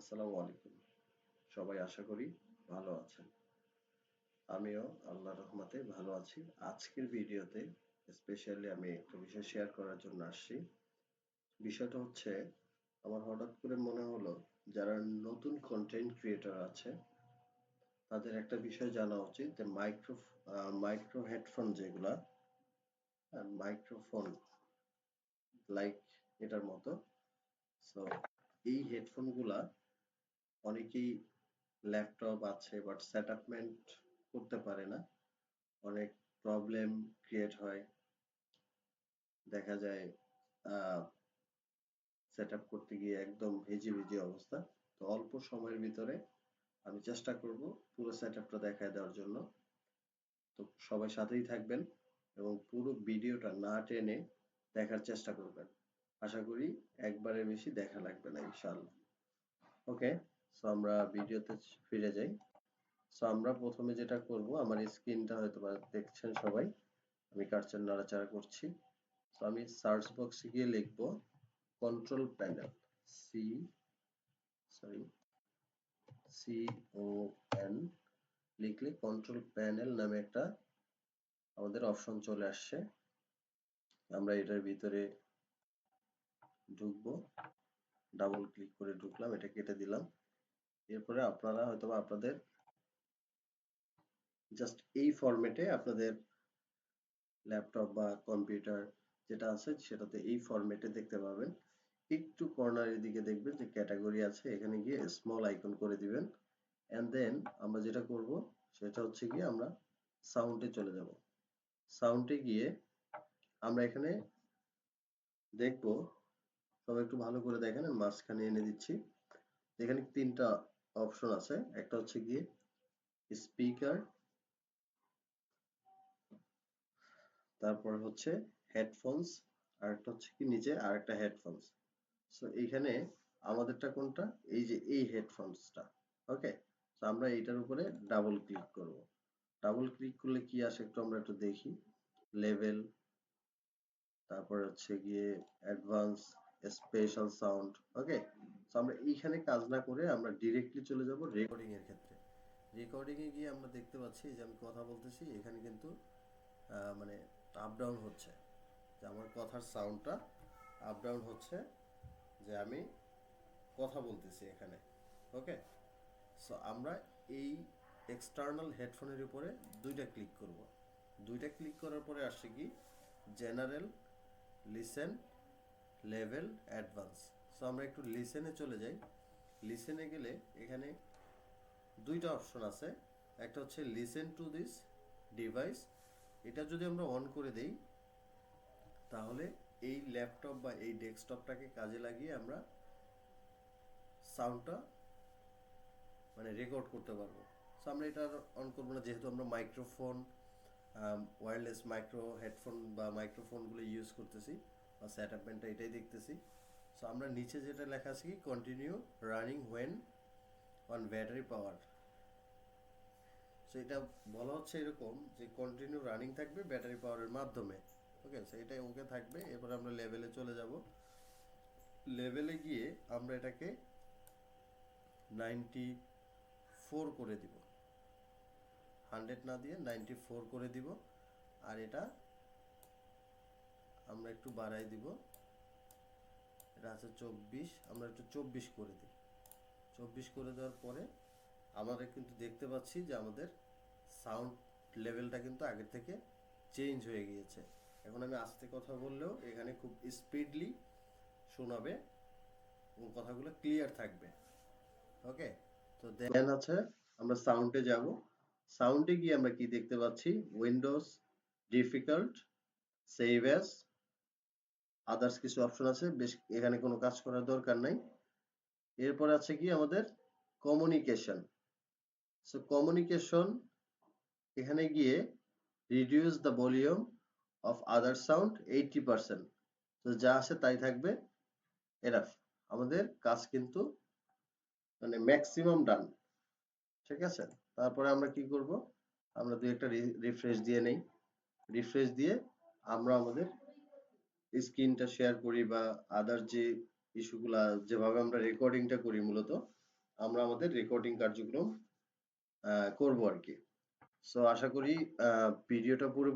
আসসালামু আলাইকুম। সবাই আশা করি ভালো আছেন। আমিও আল্লাহর রহমতে ভালো আছি। আজকের ভিডিওতে স্পেশালি আমি একটা বিষয় শেয়ার করার জন্য আসছি। বিষয়টা হচ্ছে আমার হঠাৎ করে মনে হলো যারা নতুন কন্টেন্ট ক্রিয়েটর আছে তাদের একটা বিষয় জানা উচিত যে মাইক্রো হেডফোন যেগুলা মাইক্রোফোন লাইক এটার মতো। সো এই হেডফোন গুলা অনেকেই ল্যাপটপ আছে বাট সেটআপমেন্ট করতে পারে না, অনেক প্রবলেম ক্রিয়েট হয়, দেখা যায় সেটআপ করতে গিয়ে একদম ভিজি অবস্থা। তো অল্প সময়ের ভিতরে আমি চেষ্টা করব পুরো সেটআপটা দেখায় দেওয়ার জন্য। তো সবাই সাথেই থাকবেন এবং পুরো ভিডিওটা না টেনে দেখার চেষ্টা করবেন। আশা করি একবারের বেশি দেখা লাগবে না ইনশাআল্লাহ। ওকে, সো আমরা ভিডিওতে ফিরে যাই। সো আমরা প্রথমে যেটা করব, আমার স্ক্রিনটা হয়তো দেখছেন সবাই, আমি কার্সর নাড়াচাড়া করছি। তো আমি সার্চ বক্সে গিয়ে লিখব কন্ট্রোল প্যানেল, CON লিখলে কন্ট্রোল প্যানেল নামে একটা আমাদের অপশন চলে আসছে। আমরা এটার ভিতরে ঢুকবো, ডাবল ক্লিক করে ঢুকলাম, এটা কেটে দিলাম। এরপরে আপনারা হয়তো আপনাদের জাস্ট এই ফরম্যাটে আপনাদের ল্যাপটপ বা কম্পিউটার যেটা আছে সেটাতে এই ফরম্যাটে দেখতে পাবেন। একটু কর্নারের দিকে দেখবেন যে ক্যাটাগরি আছে, এখানে গিয়ে স্মল আইকন করে দিবেন। এন্ড দেন আমরা যেটা করব সেটা হচ্ছে গিয়ে আমরা সাউন্ডে চলে যাব। সাউন্ডে গিয়ে আমরা এখানে দেখব, সবাই একটু ভালো করে দেখেন, আমি মাঝখানে এনে দিচ্ছি। এখানে তিনটা অপশন আছে, একটা হচ্ছে গিয়ে স্পিকার, তারপর হচ্ছে হেডফোনস, আর একটা হচ্ছে কি নিচে আরেকটা হেডফোনস। সো এইখানে আমাদেরটা কোনটা, এই যে এই হেডফোনসটা। ওকে, তো আমরা এইটার উপরে ডাবল ক্লিক করব। ডাবল ক্লিক করলে কি আসে একটু আমরা একটু দেখি। লেভেল, তারপর হচ্ছে গিয়ে অ্যাডভান্স, স্পেশাল সাউন্ড। ওকে, তো আমরা এইখানে কাজ না করে আমরা ডিরেক্টলি চলে যাব রেকর্ডিং এর ক্ষেত্রে। রেকর্ডিং এ গিয়ে আমরা দেখতে পাচ্ছি যে আমি কথা বলতেছি, এখানে কিন্তু মানে আপ ডাউন হচ্ছে, যে আমার কথার সাউন্ডটা আপ ডাউন হচ্ছে, যে আমি কথা বলতেছি এখানে। ওকে, সো আমরা এই এক্সটার্নাল হেডফোনের উপরে দুইটা ক্লিক করব। দুইটা ক্লিক করার পরে আসছে কি general, listen, level, advance. So আমরা একটু লিসেনে চলে যাই। লিসেনে গেলে এখানে দুইটা অপশন আছে, একটা হচ্ছে লিসেন টু দিস ডিভাইস। এটা যদি আমরা অন করে দেই তাহলে এই ল্যাপটপ বা এই ডেস্কটপটাকে কাজে লাগিয়ে আমরা সাউন্ডটা মানে রেকর্ড করতে পারবো। সো আমরা এটা অন করবো না, যেহেতু আমরা মাইক্রোফোন, ওয়্যারলেস মাইক্রো হেডফোন বা মাইক্রোফোনগুলো ইউজ করতেছি বা সেটআপমেন্টটা এটাই দেখতেছি। সো আমরা নিচে যেটা লেখা আছে কি continue running when on battery power. So এটা বলা হচ্ছে এরকম যে কন্টিনিউ রানিং থাকবে ব্যাটারি পাওয়ারের মাধ্যমে। ওকে, সো এটাই ওকে থাকবে। এরপর আমরা লেভেলে চলে যাব। লেভেলে গিয়ে আমরা এটাকে 94 করে দিব, 100 না দিয়ে 94 করে দিব। আর এটা আমরা একটু বাড়াই দিব, এটা আছে 24, আমরা একটু 24 করে দিই। 24 করে দেওয়ার পরে আমাদের কিন্তু দেখতে পাচ্ছি যে আমাদের সাউন্ড লেভেলটা কিন্তু আগের থেকে চেঞ্জ হয়ে গিয়েছে। এখন আমি আস্তে কথা বললেও এখানে খুব স্পিডলি শোনাবে এবং কথাগুলো ক্লিয়ার থাকবে। ওকে, তো দেন আছে আমরা সাউন্ডে যাব। সাউন্ডে গিয়ে আমরা কি দেখতে পাচ্ছি, Windows, difficult, save as, others কিছু অপশন আছে, বেশ এখানে কোনো কাজ করার দরকার নাই। এরপর আছে কি আমাদের কমিউনিকেশন। সো কমিউনিকেশন, এখানে গিয়ে reduce the volume of other sound 80%। তো যা আছে তাই থাকবে, এনাফ। আমাদের কাজ কিন্তু মানে ম্যাক্সিমাম ডান। ঠিক আছে, তারপরে আমরা কি করব, আমরা দুই একটা রিফ্রেশ দিয়ে নেই। রিফ্রেশ দিয়ে আমরা আমাদের স্ক্রিনটা শেয়ার করি বা আদার যে ইস্যুগুলা, যেভাবে আমরা রেকর্ডিংটা করি মূলত আমরা আমাদের রেকর্ডিং কার্যক্রম করব আর কি। সো আশা করি ভিডিওটা পুরো